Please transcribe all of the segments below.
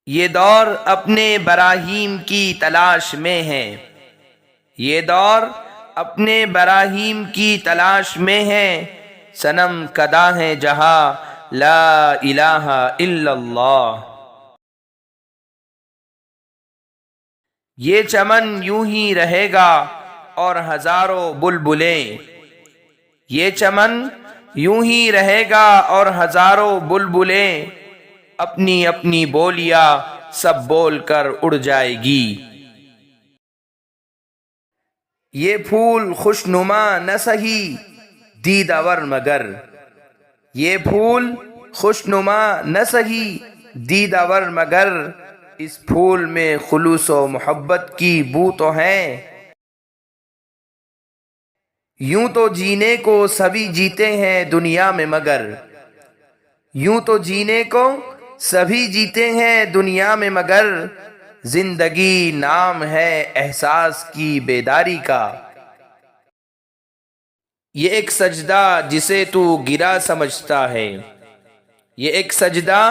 یہ دور اپنے براہیم کی تلاش میں ہے، یہ دور اپنے براہیم کی تلاش میں ہے، صنم کدا ہے جہاں لا الہ الا اللہ۔ یہ چمن یوں ہی رہے گا اور ہزاروں بلبلیں، یہ چمن یوں ہی رہے گا اور ہزاروں بلبلیں اپنی اپنی بولیاں سب بول کر اڑ جائے گی۔ یہ پھول خوش نما نہ سہی دیدہ ور مگر، یہ پھول خوش نما نہ سہی دیدہ ور مگر، اس پھول میں خلوص و محبت کی بو تو ہے۔ یوں تو جینے کو سبھی جیتے ہیں دنیا میں مگر، یوں تو جینے کو سبھی جیتے ہیں دنیا میں مگر، زندگی نام ہے احساس کی بیداری کا۔ یہ ایک سجدہ جسے تو گرا سمجھتا ہے، یہ ایک سجدہ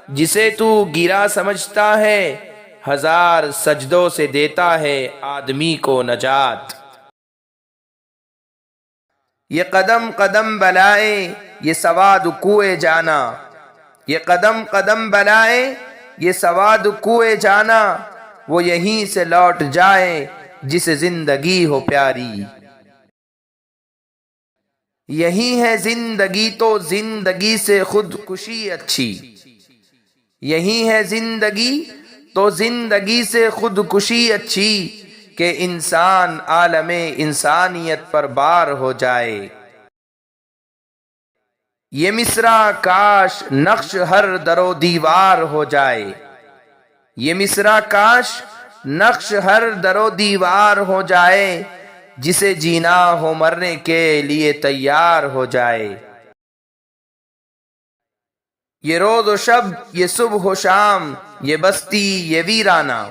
جسے تو گرا سمجھتا ہے، ہزار سجدوں سے دیتا ہے آدمی کو نجات۔ یہ قدم قدم بلائے یہ سواد کوئے جانا، یہ قدم قدم بلائے یہ سواد کوئے جانا، وہ یہیں سے لوٹ جائے جسے زندگی ہو پیاری۔ یہی ہے زندگی تو زندگی سے خودکشی اچھی، یہی ہے زندگی تو زندگی سے خودکشی اچھی، کہ انسان عالم انسانیت پر بار ہو جائے۔ یہ مصرع کاش نقش ہر در و دیوار ہو جائے، یہ مصرع کاش نقش ہر در و دیوار ہو جائے، جسے جینا ہو مرنے کے لیے تیار ہو جائے۔ یہ روز و شب یہ صبح و شام یہ بستی یہ ویرانہ،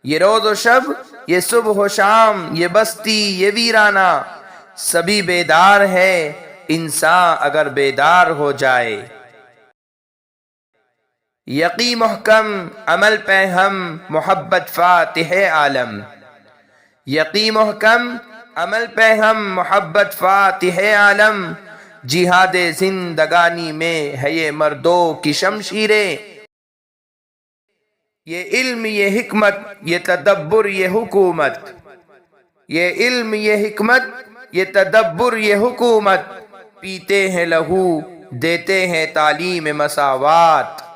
یہ روز و شب یہ صبح و شام یہ بستی یہ ویرانہ، سبھی بیدار ہے انسان اگر بیدار ہو جائے۔ یقین محکم عمل پہ ہم محبت فاتح عالم، یقین محکم عمل پہ ہم محبت فاتح عالم، جہاد زندگانی میں ہے یہ مردوں کی شمشیریں۔ یہ علم یہ حکمت یہ تدبر یہ حکومت، یہ علم یہ حکمت یہ تدبر یہ حکومت، پیتے ہیں لہو دیتے ہیں تعلیم مساوات۔